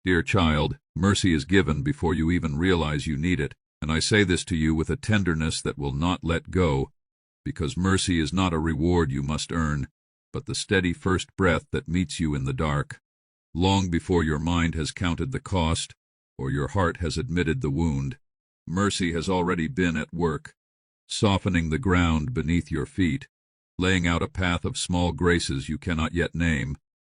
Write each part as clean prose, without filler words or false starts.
Dear child, mercy is given before you even realize you need it, and I say this to you with a tenderness that will not let go, because mercy is not a reward you must earn, but the steady first breath that meets you in the dark, long before your mind has counted the cost, or your heart has admitted the wound. Mercy has already been at work, softening the ground beneath your feet, laying out a path of small graces you cannot yet name,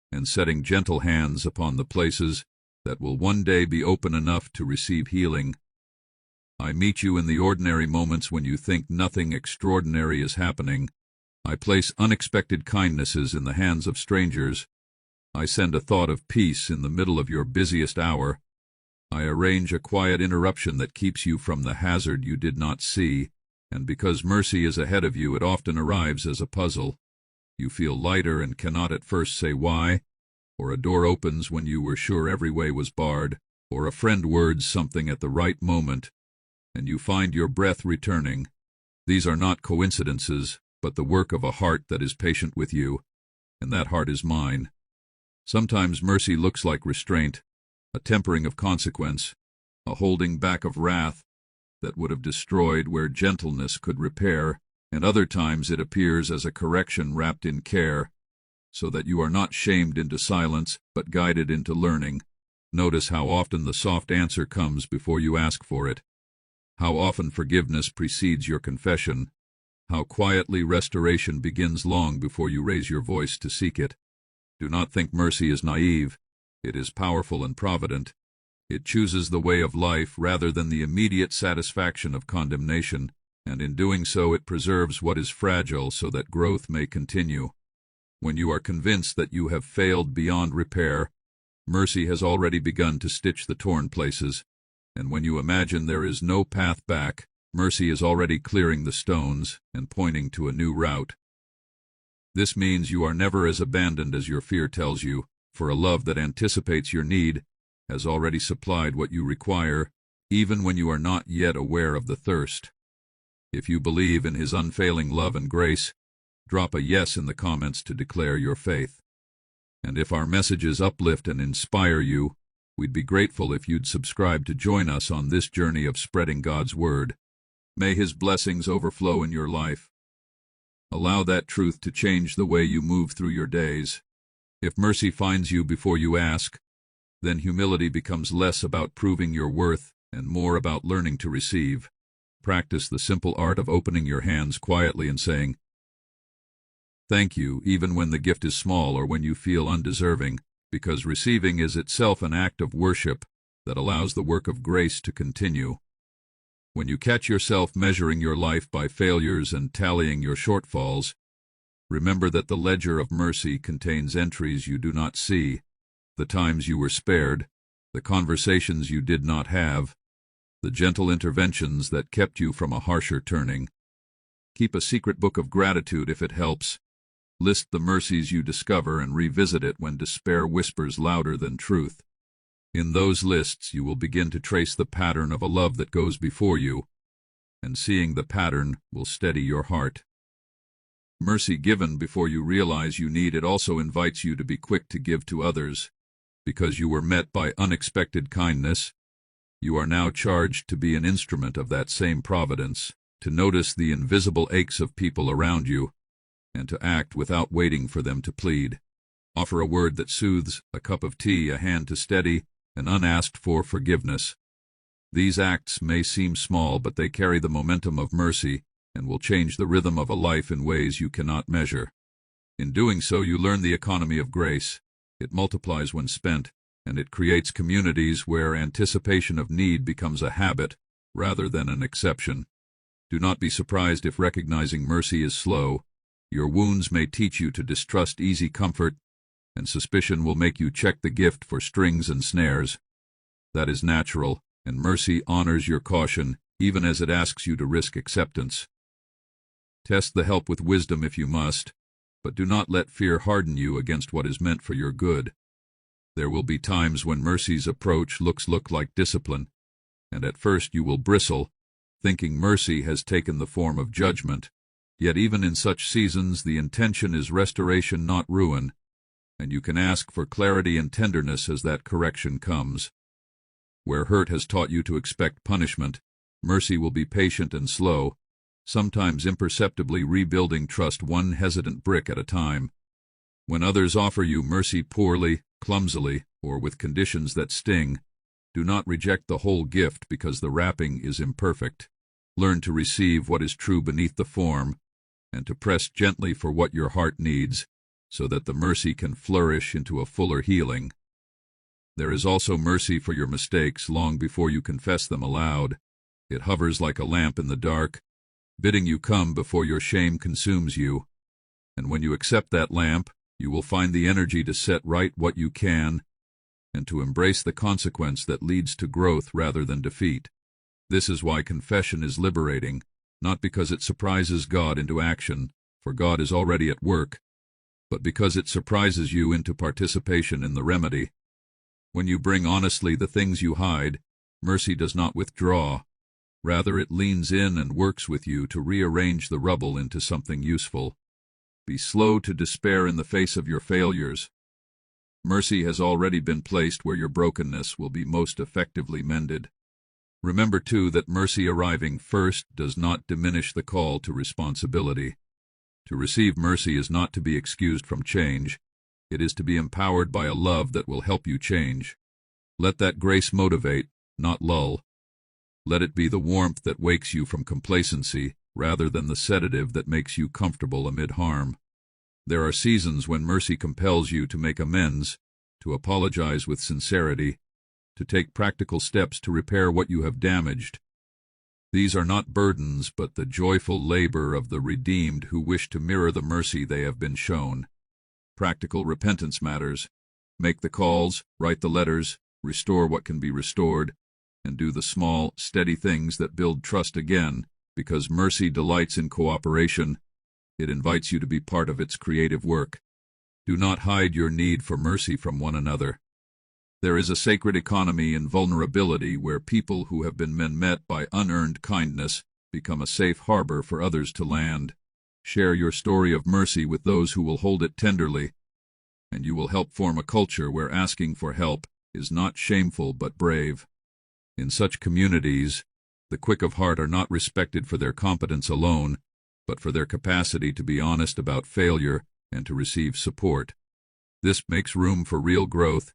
and setting gentle hands upon the places that will one day be open enough to receive healing. I meet you in the ordinary moments when you think nothing extraordinary is happening. I place unexpected kindnesses in the hands of strangers. I send a thought of peace in the middle of your busiest hour. I arrange a quiet interruption that keeps you from the hazard you did not see, and because mercy is ahead of you, it often arrives as a puzzle. You feel lighter and cannot at first say why, or a door opens when you were sure every way was barred, or a friend words something at the right moment, and you find your breath returning. These are not coincidences, but the work of a heart that is patient with you, and that heart is mine. Sometimes mercy looks like restraint, a tempering of consequence, a holding back of wrath that would have destroyed where gentleness could repair, and other times it appears as a correction wrapped in care, so that you are not shamed into silence, but guided into learning. Notice how often the soft answer comes before you ask for it, how often forgiveness precedes your confession, how quietly restoration begins long before you raise your voice to seek it. Do not think mercy is naive. It is powerful and provident. It chooses the way of life rather than the immediate satisfaction of condemnation, and in doing so it preserves what is fragile so that growth may continue. When you are convinced that you have failed beyond repair, mercy has already begun to stitch the torn places, and when you imagine there is no path back, mercy is already clearing the stones and pointing to a new route. This means you are never as abandoned as your fear tells you, for a love that anticipates your need has already supplied what you require, even when you are not yet aware of the thirst. If you believe in His unfailing love and grace, drop a yes in the comments to declare your faith. And if our messages uplift and inspire you, we'd be grateful if you'd subscribe to join us on this journey of spreading God's Word. May His blessings overflow in your life. Allow that truth to change the way you move through your days. If mercy finds you before you ask, then humility becomes less about proving your worth and more about learning to receive. Practice the simple art of opening your hands quietly and saying, "Thank you," even when the gift is small or when you feel undeserving, because receiving is itself an act of worship that allows the work of grace to continue. When you catch yourself measuring your life by failures and tallying your shortfalls, remember that the ledger of mercy contains entries you do not see, the times you were spared, the conversations you did not have, the gentle interventions that kept you from a harsher turning. Keep a secret book of gratitude if it helps. List the mercies you discover and revisit it when despair whispers louder than truth. In those lists you will begin to trace the pattern of a love that goes before you, and seeing the pattern will steady your heart. Mercy given before you realize you need it also invites you to be quick to give to others. Because you were met by unexpected kindness, you are now charged to be an instrument of that same providence, to notice the invisible aches of people around you, and to act without waiting for them to plead. Offer a word that soothes, a cup of tea, a hand to steady, an unasked for forgiveness. These acts may seem small, but they carry the momentum of mercy and will change the rhythm of a life in ways you cannot measure. In doing so, you learn the economy of grace. It multiplies when spent, and it creates communities where anticipation of need becomes a habit rather than an exception. Do not be surprised if recognizing mercy is slow. Your wounds may teach you to distrust easy comfort, and suspicion will make you check the gift for strings and snares. That is natural, and mercy honors your caution, even as it asks you to risk acceptance. Test the help with wisdom if you must, but do not let fear harden you against what is meant for your good. There will be times when mercy's approach looks like discipline, and at first you will bristle, thinking mercy has taken the form of judgment. Yet even in such seasons the intention is restoration, not ruin. and you can ask for clarity and tenderness as that correction comes. Where hurt has taught you to expect punishment, mercy will be patient and slow, sometimes imperceptibly rebuilding trust one hesitant brick at a time. When others offer you mercy poorly, clumsily, or with conditions that sting, do not reject the whole gift because the wrapping is imperfect. Learn to receive what is true beneath the form, and to press gently for what your heart needs, so that the mercy can flourish into a fuller healing. There is also mercy for your mistakes long before you confess them aloud. It hovers like a lamp in the dark, bidding you come before your shame consumes you. And when you accept that lamp, you will find the energy to set right what you can, and to embrace the consequence that leads to growth rather than defeat. This is why confession is liberating, not because it surprises God into action, for God is already at work, but because it surprises you into participation in the remedy. When you bring honestly the things you hide, mercy does not withdraw. Rather, it leans in and works with you to rearrange the rubble into something useful. Be slow to despair in the face of your failures. Mercy has already been placed where your brokenness will be most effectively mended. Remember, too, that mercy arriving first does not diminish the call to responsibility. To receive mercy is not to be excused from change. It is to be empowered by a love that will help you change. Let that grace motivate, not lull. Let it be the warmth that wakes you from complacency, rather than the sedative that makes you comfortable amid harm. There are seasons when mercy compels you to make amends, to apologize with sincerity, to take practical steps to repair what you have damaged. These are not burdens, but the joyful labor of the redeemed who wish to mirror the mercy they have been shown. Practical repentance matters. Make the calls, write the letters, restore what can be restored, and do the small, steady things that build trust again, because mercy delights in cooperation. It invites you to be part of its creative work. Do not hide your need for mercy from one another. There is a sacred economy in vulnerability where people who have been met by unearned kindness become a safe harbor for others to land. Share your story of mercy with those who will hold it tenderly, and you will help form a culture where asking for help is not shameful but brave. In such communities, the quick of heart are not respected for their competence alone, but for their capacity to be honest about failure and to receive support. This makes room for real growth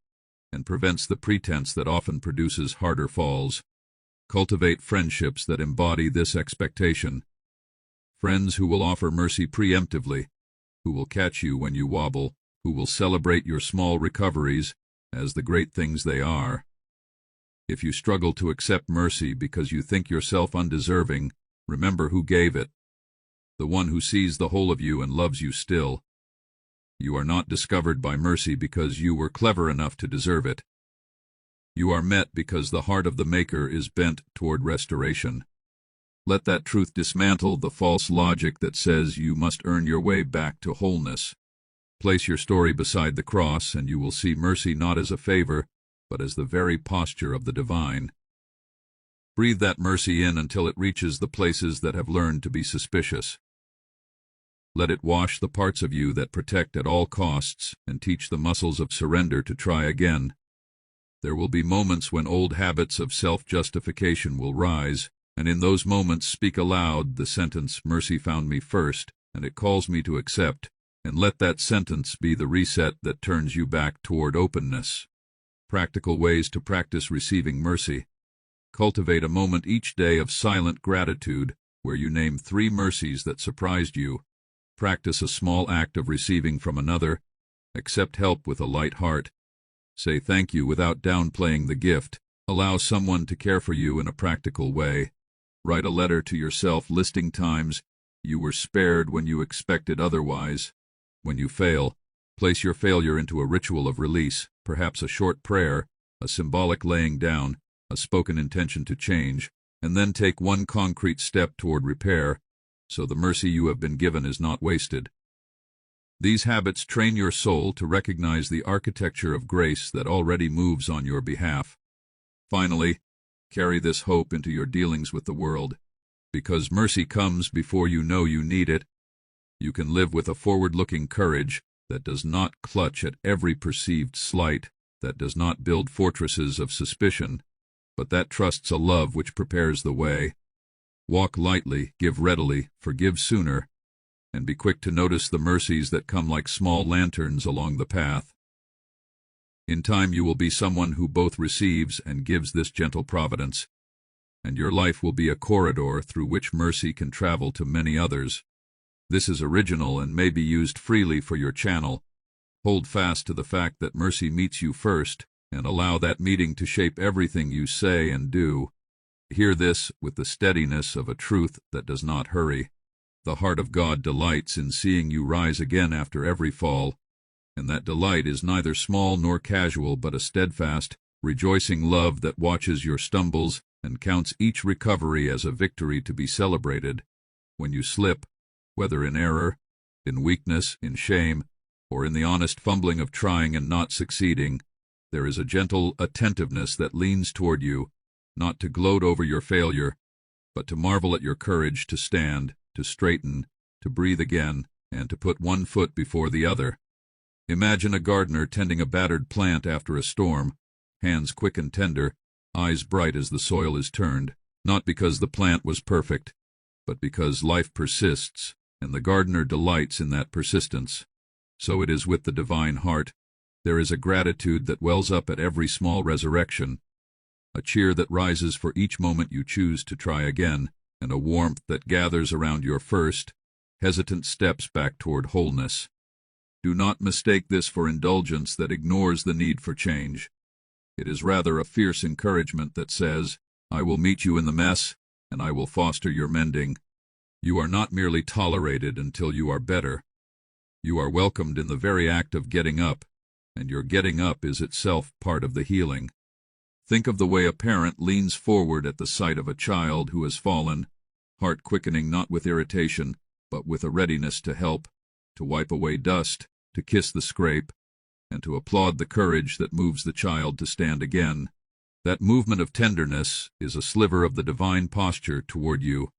and prevents the pretense that often produces harder falls. Cultivate friendships that embody this expectation. Friends who will offer mercy preemptively, who will catch you when you wobble, who will celebrate your small recoveries as the great things they are. If you struggle to accept mercy because you think yourself undeserving, remember who gave it. The one who sees the whole of you and loves you still. You are not discovered by mercy because you were clever enough to deserve it. You are met because the heart of the Maker is bent toward restoration. Let that truth dismantle the false logic that says you must earn your way back to wholeness. Place your story beside the cross, and you will see mercy not as a favor, but as the very posture of the divine. Breathe that mercy in until it reaches the places that have learned to be suspicious. Let it wash the parts of you that protect at all costs and teach the muscles of surrender to try again. There will be moments when old habits of self-justification will rise, and in those moments speak aloud the sentence, "Mercy found me first, and it calls me to accept," and let that sentence be the reset that turns you back toward openness. Practical ways to practice receiving mercy. Cultivate a moment each day of silent gratitude where you name 3 mercies that surprised you. Practice a small act of receiving from another. Accept help with a light heart. Say thank you without downplaying the gift. Allow someone to care for you in a practical way. Write a letter to yourself listing times you were spared when you expected otherwise. When you fail, place your failure into a ritual of release, perhaps a short prayer, a symbolic laying down, a spoken intention to change, and then take one concrete step toward repair, so the mercy you have been given is not wasted. These habits train your soul to recognize the architecture of grace that already moves on your behalf. Finally, carry this hope into your dealings with the world. Because mercy comes before you know you need it, you can live with a forward-looking courage that does not clutch at every perceived slight, that does not build fortresses of suspicion, but that trusts a love which prepares the way. Walk lightly, give readily, forgive sooner, and be quick to notice the mercies that come like small lanterns along the path. In time you will be someone who both receives and gives this gentle providence, and your life will be a corridor through which mercy can travel to many others. This is original and may be used freely for your channel. Hold fast to the fact that mercy meets you first, and allow that meeting to shape everything you say and do. Hear this with the steadiness of a truth that does not hurry. The heart of God delights in seeing you rise again after every fall, and that delight is neither small nor casual but a steadfast, rejoicing love that watches your stumbles and counts each recovery as a victory to be celebrated. When you slip, whether in error, in weakness, in shame, or in the honest fumbling of trying and not succeeding, there is a gentle attentiveness that leans toward you, not to gloat over your failure, but to marvel at your courage to stand, to straighten, to breathe again, and to put one foot before the other. Imagine a gardener tending a battered plant after a storm, hands quick and tender, eyes bright as the soil is turned, not because the plant was perfect, but because life persists, and the gardener delights in that persistence. So it is with the divine heart. There is a gratitude that wells up at every small resurrection, a cheer that rises for each moment you choose to try again, and a warmth that gathers around your first, hesitant steps back toward wholeness. Do not mistake this for indulgence that ignores the need for change. It is rather a fierce encouragement that says, I will meet you in the mess, and I will foster your mending. You are not merely tolerated until you are better. You are welcomed in the very act of getting up, and your getting up is itself part of the healing. Think of the way a parent leans forward at the sight of a child who has fallen, heart quickening not with irritation, but with a readiness to help, to wipe away dust, to kiss the scrape, and to applaud the courage that moves the child to stand again. That movement of tenderness is a sliver of the divine posture toward you,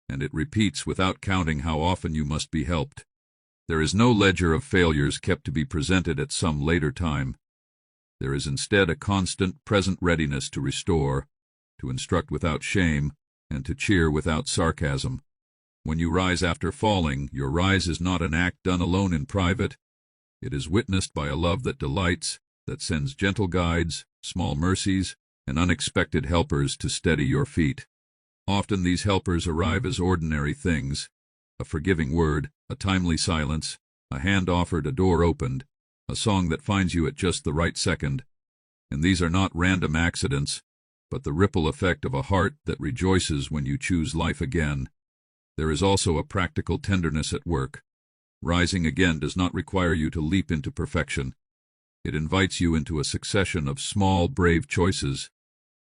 and it repeats without counting how often you must be helped. There is no ledger of failures kept to be presented at some later time. There is instead a constant, present readiness to restore, to instruct without shame, and to cheer without sarcasm. When you rise after falling, your rise is not an act done alone in private. It is witnessed by a love that delights, that sends gentle guides, small mercies, and unexpected helpers to steady your feet. Often these helpers arrive as ordinary things: a forgiving word, a timely silence, a hand offered, a door opened, a song that finds you at just the right second. And these are not random accidents, but the ripple effect of a heart that rejoices when you choose life again. There is also a practical tenderness at work. Rising again does not require you to leap into perfection. It invites you into a succession of small, brave choices.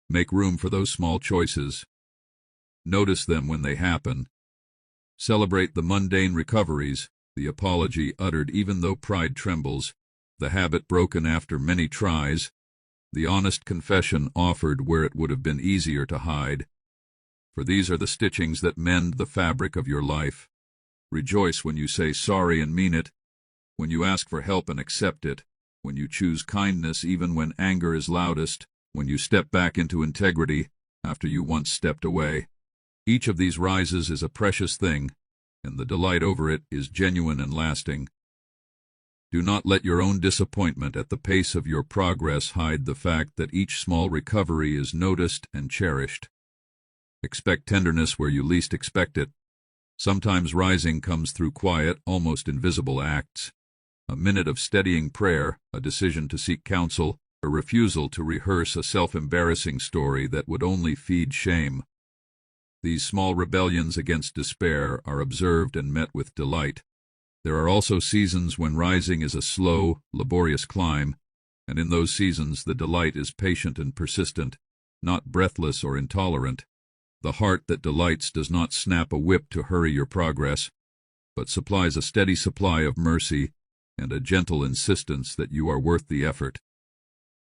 Make room for those small choices. Notice them when they happen. Celebrate the mundane recoveries, the apology uttered even though pride trembles, the habit broken after many tries, the honest confession offered where it would have been easier to hide. For these are the stitchings that mend the fabric of your life. Rejoice when you say sorry and mean it, when you ask for help and accept it, when you choose kindness even when anger is loudest, when you step back into integrity after you once stepped away. Each of these rises is a precious thing, and the delight over it is genuine and lasting. Do not let your own disappointment at the pace of your progress hide the fact that each small recovery is noticed and cherished. Expect tenderness where you least expect it. Sometimes rising comes through quiet, almost invisible acts. A minute of steadying prayer, a decision to seek counsel, a refusal to rehearse a self-embarrassing story that would only feed shame. These small rebellions against despair are observed and met with delight. There are also seasons when rising is a slow, laborious climb, and in those seasons the delight is patient and persistent, not breathless or intolerant. The heart that delights does not snap a whip to hurry your progress, but supplies a steady supply of mercy and a gentle insistence that you are worth the effort.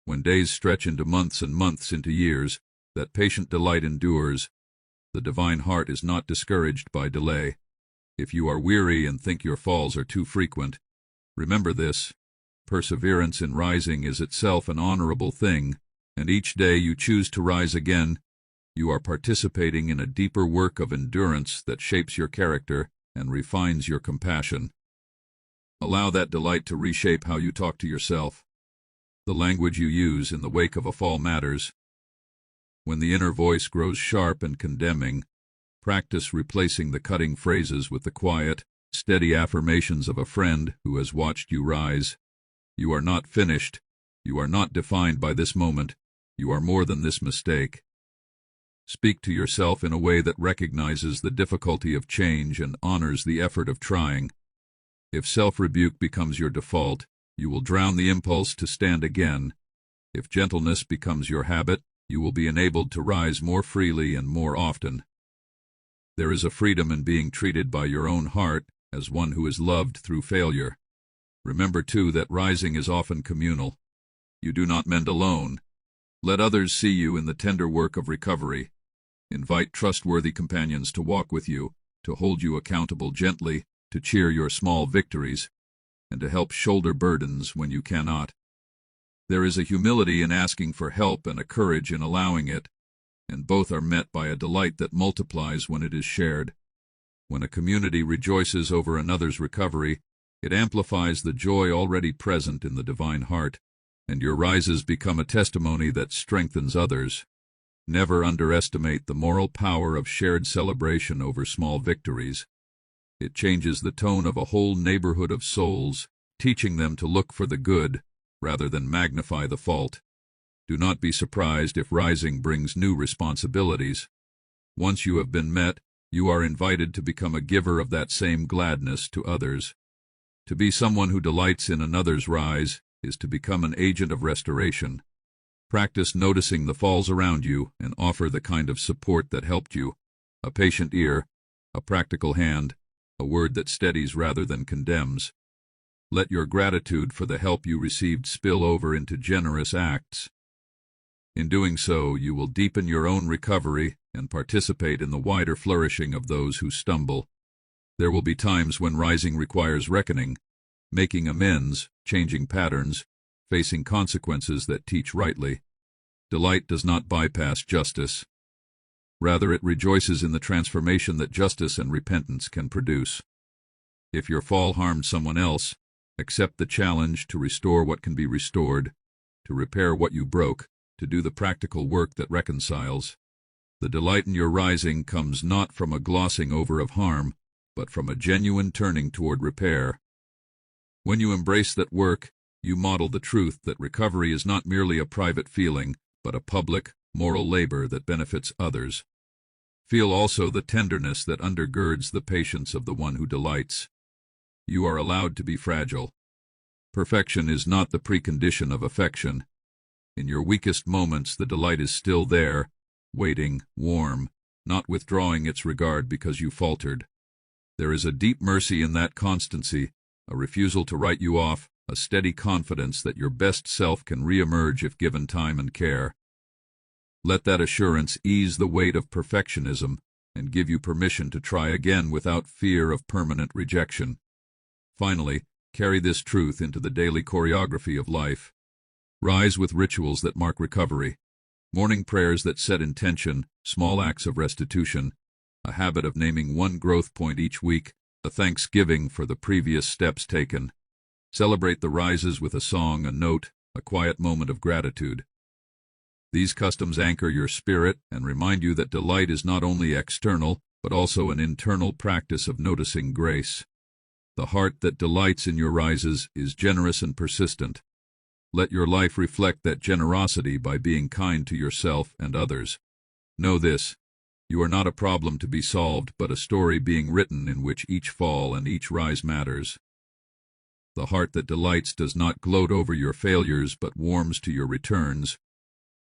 When days stretch into months and months into years, that patient delight endures. The divine heart is not discouraged by delay. If you are weary and think your falls are too frequent, Remember this: perseverance in rising is itself an honorable thing, and each day you choose to rise again, you are participating in a deeper work of endurance that shapes your character and refines your compassion. Allow that delight to reshape how you talk to yourself. The language you use in the wake of a fall matters. When the inner voice grows sharp and condemning, practice replacing the cutting phrases with the quiet, steady affirmations of a friend who has watched you rise. You are not finished. You are not defined by this moment. You are more than this mistake. Speak to yourself in a way that recognizes the difficulty of change and honors the effort of trying. If self-rebuke becomes your default, you will drown the impulse to stand again. If gentleness becomes your habit, you will be enabled to rise more freely and more often. There is a freedom in being treated by your own heart as one who is loved through failure. Remember, too, that rising is often communal. You do not mend alone. Let others see you in the tender work of recovery. Invite trustworthy companions to walk with you, to hold you accountable gently, to cheer your small victories, and to help shoulder burdens when you cannot. There is a humility in asking for help and a courage in allowing it, and both are met by a delight that multiplies when it is shared. When a community rejoices over another's recovery, it amplifies the joy already present in the divine heart, and your rises become a testimony that strengthens others. Never underestimate the moral power of shared celebration over small victories. It changes the tone of a whole neighborhood of souls, teaching them to look for the good rather than magnify the fault. Do not be surprised if rising brings new responsibilities. Once you have been met, you are invited to become a giver of that same gladness to others. To be someone who delights in another's rise is to become an agent of restoration. Practice noticing the falls around you and offer the kind of support that helped you: a patient ear, a practical hand, a word that steadies rather than condemns. Let your gratitude for the help you received spill over into generous acts. In doing so, you will deepen your own recovery and participate in the wider flourishing of those who stumble. There will be times when rising requires reckoning, making amends, changing patterns, facing consequences that teach rightly. Delight does not bypass justice. Rather, it rejoices in the transformation that justice and repentance can produce. If your fall harmed someone else, accept the challenge to restore what can be restored, to repair what you broke, to do the practical work that reconciles. The delight in your rising comes not from a glossing over of harm, but from a genuine turning toward repair. When you embrace that work, you model the truth that recovery is not merely a private feeling, but a public, moral labor that benefits others. Feel also the tenderness that undergirds the patience of the one who delights. You are allowed to be fragile. Perfection is not the precondition of affection. In your weakest moments, the delight is still there, waiting, warm, not withdrawing its regard because you faltered. There is a deep mercy in that constancy, a refusal to write you off, a steady confidence that your best self can re-emerge if given time and care. Let that assurance ease the weight of perfectionism and give you permission to try again without fear of permanent rejection. Finally, carry this truth into the daily choreography of life. Rise with rituals that mark recovery, morning prayers that set intention, small acts of restitution, a habit of naming one growth point each week, a thanksgiving for the previous steps taken. Celebrate the rises with a song, a note, a quiet moment of gratitude. These customs anchor your spirit and remind you that delight is not only external, but also an internal practice of noticing grace. The heart that delights in your rises is generous and persistent. Let your life reflect that generosity by being kind to yourself and others. Know this: you are not a problem to be solved, but a story being written in which each fall and each rise matters. The heart that delights does not gloat over your failures, but warms to your returns,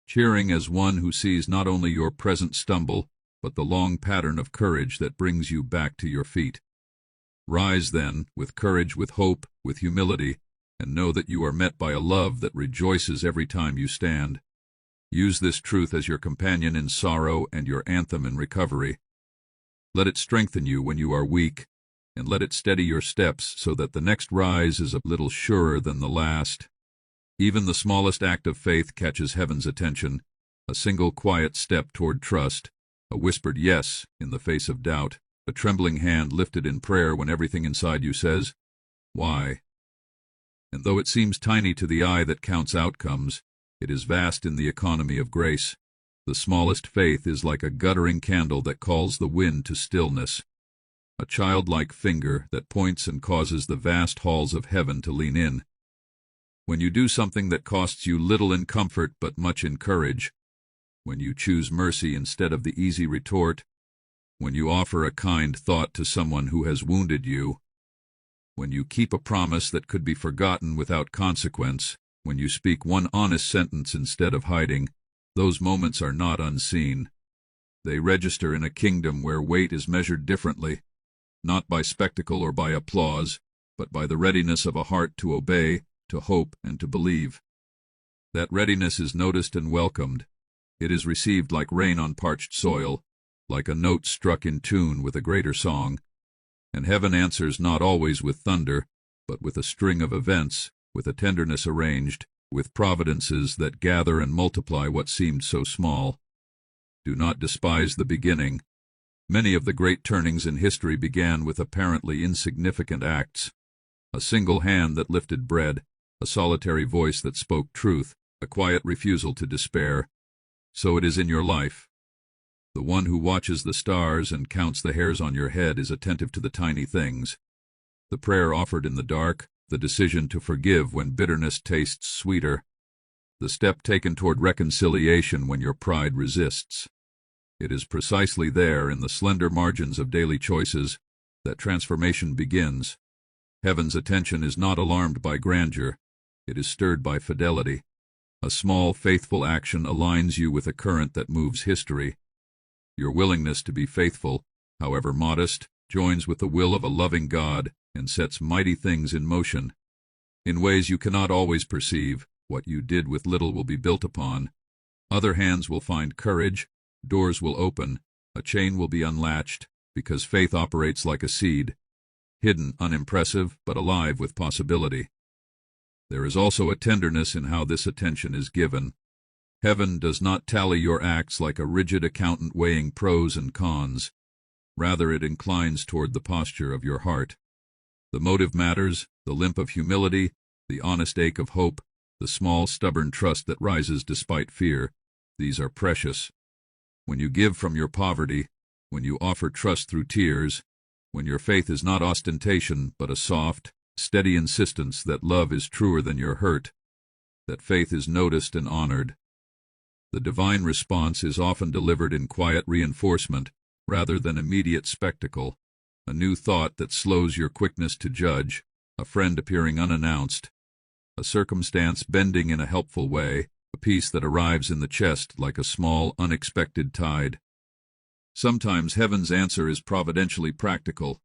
cheering as one who sees not only your present stumble, but the long pattern of courage that brings you back to your feet. Rise, then, with courage, with hope, with humility, and know that you are met by a love that rejoices every time you stand. Use this truth as your companion in sorrow and your anthem in recovery. Let it strengthen you when you are weak, and let it steady your steps so that the next rise is a little surer than the last. Even the smallest act of faith catches heaven's attention, a single quiet step toward trust, a whispered yes in the face of doubt, a trembling hand lifted in prayer when everything inside you says, "Why?" And though it seems tiny to the eye that counts outcomes, it is vast in the economy of grace. The smallest faith is like a guttering candle that calls the wind to stillness, a childlike finger that points and causes the vast halls of heaven to lean in. When you do something that costs you little in comfort but much in courage, when you choose mercy instead of the easy retort, when you offer a kind thought to someone who has wounded you, when you keep a promise that could be forgotten without consequence, when you speak one honest sentence instead of hiding, those moments are not unseen. They register in a kingdom where weight is measured differently, not by spectacle or by applause, but by the readiness of a heart to obey, to hope, and to believe. That readiness is noticed and welcomed. It is received like rain on parched soil, like a note struck in tune with a greater song. And heaven answers not always with thunder, but with a string of events, with a tenderness arranged, with providences that gather and multiply what seemed so small. Do not despise the beginning. Many of the great turnings in history began with apparently insignificant acts. A single hand that lifted bread, a solitary voice that spoke truth, a quiet refusal to despair. So it is in your life. The one who watches the stars and counts the hairs on your head is attentive to the tiny things. The prayer offered in the dark, the decision to forgive when bitterness tastes sweeter, the step taken toward reconciliation when your pride resists. It is precisely there, in the slender margins of daily choices, that transformation begins. Heaven's attention is not alarmed by grandeur. It is stirred by fidelity. A small, faithful action aligns you with a current that moves history. Your willingness to be faithful, however modest, joins with the will of a loving God and sets mighty things in motion. In ways you cannot always perceive, what you did with little will be built upon. Other hands will find courage, doors will open, a chain will be unlatched, because faith operates like a seed, hidden, unimpressive, but alive with possibility. There is also a tenderness in how this attention is given. Heaven does not tally your acts like a rigid accountant weighing pros and cons. Rather, it inclines toward the posture of your heart. The motive matters, the limp of humility, the honest ache of hope, the small, stubborn trust that rises despite fear. These are precious. When you give from your poverty, when you offer trust through tears, when your faith is not ostentation but a soft, steady insistence that love is truer than your hurt, that faith is noticed and honored. The divine response is often delivered in quiet reinforcement rather than immediate spectacle, a new thought that slows your quickness to judge, a friend appearing unannounced, a circumstance bending in a helpful way, a peace that arrives in the chest like a small, unexpected tide. Sometimes heaven's answer is providentially practical,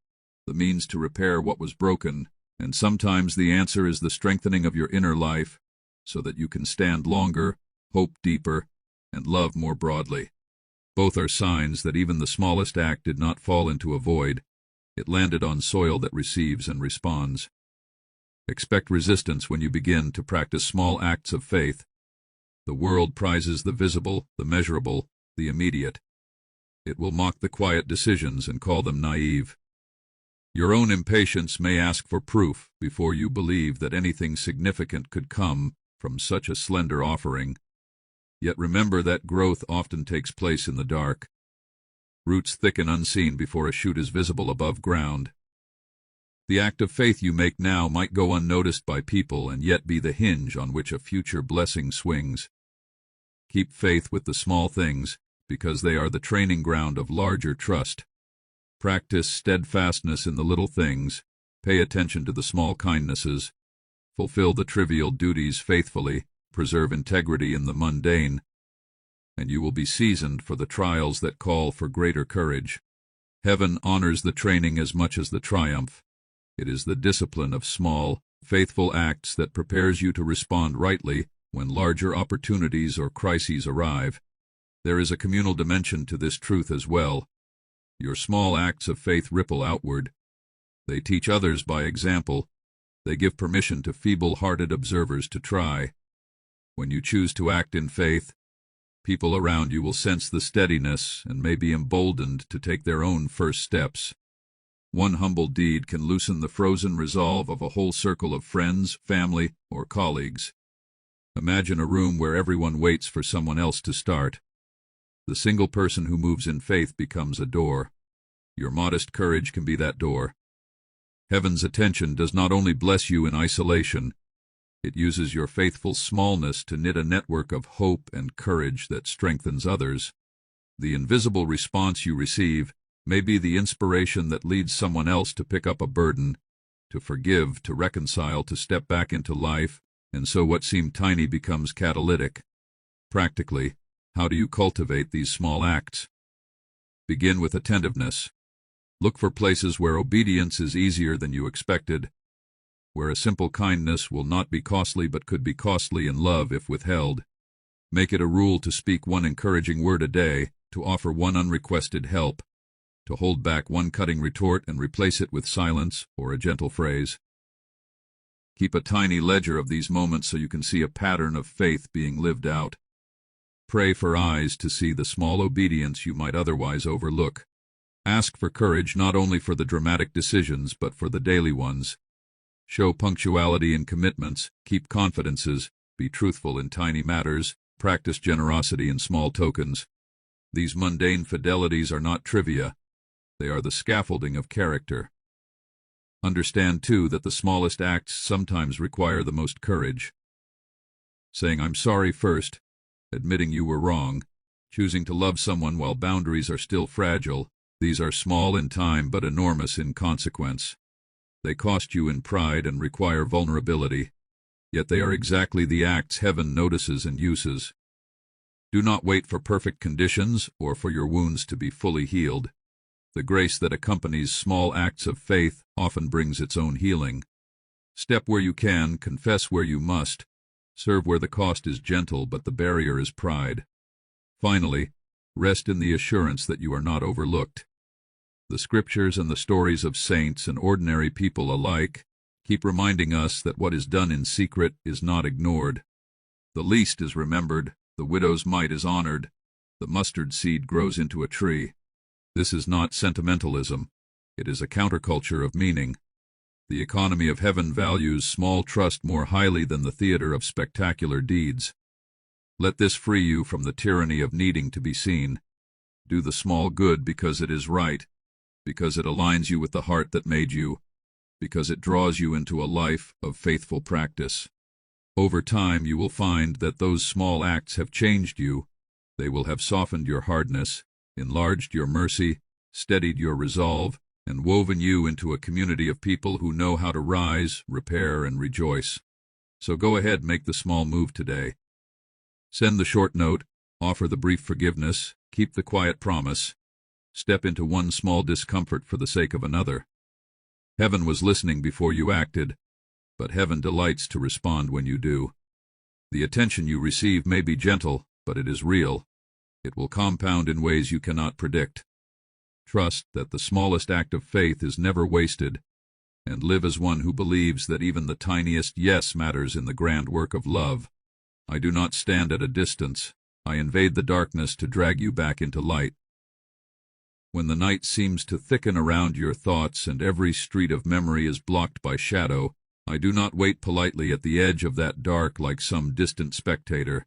the means to repair what was broken, and sometimes the answer is the strengthening of your inner life, so that you can stand longer, hope deeper, and love more broadly. Both are signs that even the smallest act did not fall into a void. It landed on soil that receives and responds. Expect resistance when you begin to practice small acts of faith. The world prizes the visible, the measurable, the immediate. It will mock the quiet decisions and call them naive. Your own impatience may ask for proof before you believe that anything significant could come from such a slender offering. Yet remember that growth often takes place in the dark. Roots thicken unseen before a shoot is visible above ground. The act of faith you make now might go unnoticed by people and yet be the hinge on which a future blessing swings. Keep faith with the small things, because they are the training ground of larger trust. Practice steadfastness in the little things, pay attention to the small kindnesses, fulfill the trivial duties faithfully, preserve integrity in the mundane, and you will be seasoned for the trials that call for greater courage. Heaven honors the training as much as the triumph. It is the discipline of small, faithful acts that prepares you to respond rightly when larger opportunities or crises arrive. There is a communal dimension to this truth as well. Your small acts of faith ripple outward. They teach others by example. They give permission to feeble-hearted observers to try. When you choose to act in faith, people around you will sense the steadiness and may be emboldened to take their own first steps. One humble deed can loosen the frozen resolve of a whole circle of friends, family, or colleagues. Imagine a room where everyone waits for someone else to start. The single person who moves in faith becomes a door. Your modest courage can be that door. Heaven's attention does not only bless you in isolation, it uses your faithful smallness to knit a network of hope and courage that strengthens others. The invisible response you receive may be the inspiration that leads someone else to pick up a burden, to forgive, to reconcile, to step back into life, and so what seemed tiny becomes catalytic. Practically, how do you cultivate these small acts? Begin with attentiveness. Look for places where obedience is easier than you expected, where a simple kindness will not be costly but could be costly in love if withheld. Make it a rule to speak one encouraging word a day, to offer one unrequested help, to hold back one cutting retort and replace it with silence or a gentle phrase. Keep a tiny ledger of these moments so you can see a pattern of faith being lived out. Pray for eyes to see the small obedience you might otherwise overlook. Ask for courage not only for the dramatic decisions but for the daily ones. Show punctuality in commitments, keep confidences, be truthful in tiny matters, practice generosity in small tokens. These mundane fidelities are not trivia. They are the scaffolding of character. Understand, too, that the smallest acts sometimes require the most courage. Saying "I'm sorry" first, admitting you were wrong, choosing to love someone while boundaries are still fragile, these are small in time but enormous in consequence. They cost you in pride and require vulnerability, yet they are exactly the acts heaven notices and uses. Do not wait for perfect conditions or for your wounds to be fully healed. The grace that accompanies small acts of faith often brings its own healing. Step where you can, confess where you must, serve where the cost is gentle but the barrier is pride. Finally, rest in the assurance that you are not overlooked. The scriptures and the stories of saints and ordinary people alike keep reminding us that what is done in secret is not ignored. The least is remembered, the widow's mite is honored, the mustard seed grows into a tree. This is not sentimentalism. It is a counterculture of meaning. The economy of heaven values small trust more highly than the theater of spectacular deeds. Let this free you from the tyranny of needing to be seen. Do the small good because it is right, because it aligns you with the heart that made you, because it draws you into a life of faithful practice. Over time you will find that those small acts have changed you. They will have softened your hardness, enlarged your mercy, steadied your resolve, and woven you into a community of people who know how to rise, repair, and rejoice. So go ahead, make the small move today. Send the short note, offer the brief forgiveness, keep the quiet promise, step into one small discomfort for the sake of another. Heaven was listening before you acted, but heaven delights to respond when you do. The attention you receive may be gentle, but it is real. It will compound in ways you cannot predict. Trust that the smallest act of faith is never wasted, and live as one who believes that even the tiniest yes matters in the grand work of love. I do not stand at a distance. I invade the darkness to drag you back into light. When the night seems to thicken around your thoughts and every street of memory is blocked by shadow, I do not wait politely at the edge of that dark like some distant spectator.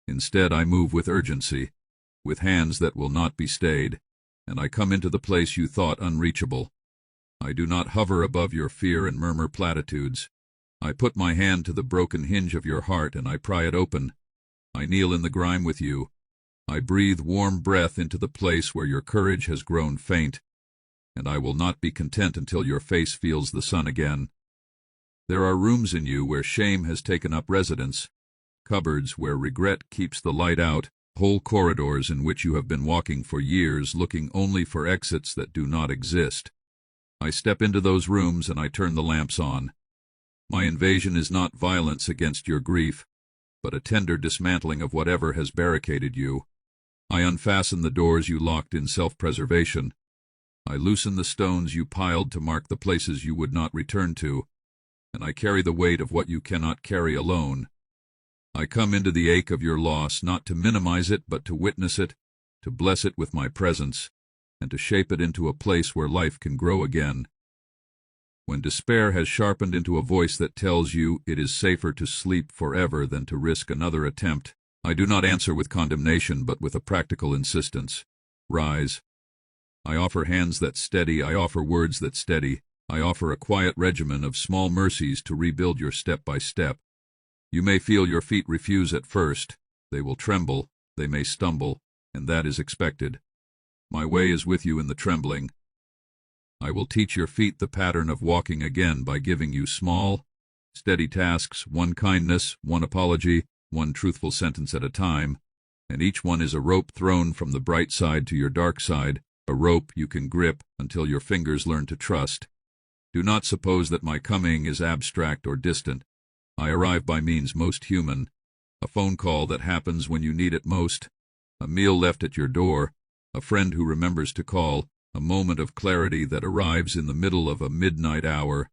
Instead, I move with urgency, with hands that will not be stayed, and I come into the place you thought unreachable. I do not hover above your fear and murmur platitudes. I put my hand to the broken hinge of your heart and I pry it open. I kneel in the grime with you. I breathe warm breath into the place where your courage has grown faint, and I will not be content until your face feels the sun again. There are rooms in you where shame has taken up residence, cupboards where regret keeps the light out, whole corridors in which you have been walking for years looking only for exits that do not exist. I step into those rooms and I turn the lamps on. My invasion is not violence against your grief, but a tender dismantling of whatever has barricaded you. I unfasten the doors you locked in self-preservation. I loosen the stones you piled to mark the places you would not return to, and I carry the weight of what you cannot carry alone. I come into the ache of your loss not to minimize it, but to witness it, to bless it with my presence, and to shape it into a place where life can grow again. When despair has sharpened into a voice that tells you it is safer to sleep forever than to risk another attempt, I do not answer with condemnation, but with a practical insistence. Rise. I offer hands that steady, I offer words that steady, I offer a quiet regimen of small mercies to rebuild your step by step. You may feel your feet refuse at first. They will tremble, they may stumble, and that is expected. My way is with you in the trembling. I will teach your feet the pattern of walking again by giving you small, steady tasks, one kindness, one apology, one truthful sentence at a time, and each one is a rope thrown from the bright side to your dark side, a rope you can grip until your fingers learn to trust. Do not suppose that my coming is abstract or distant. I arrive by means most human, a phone call that happens when you need it most, a meal left at your door, a friend who remembers to call, a moment of clarity that arrives in the middle of a midnight hour,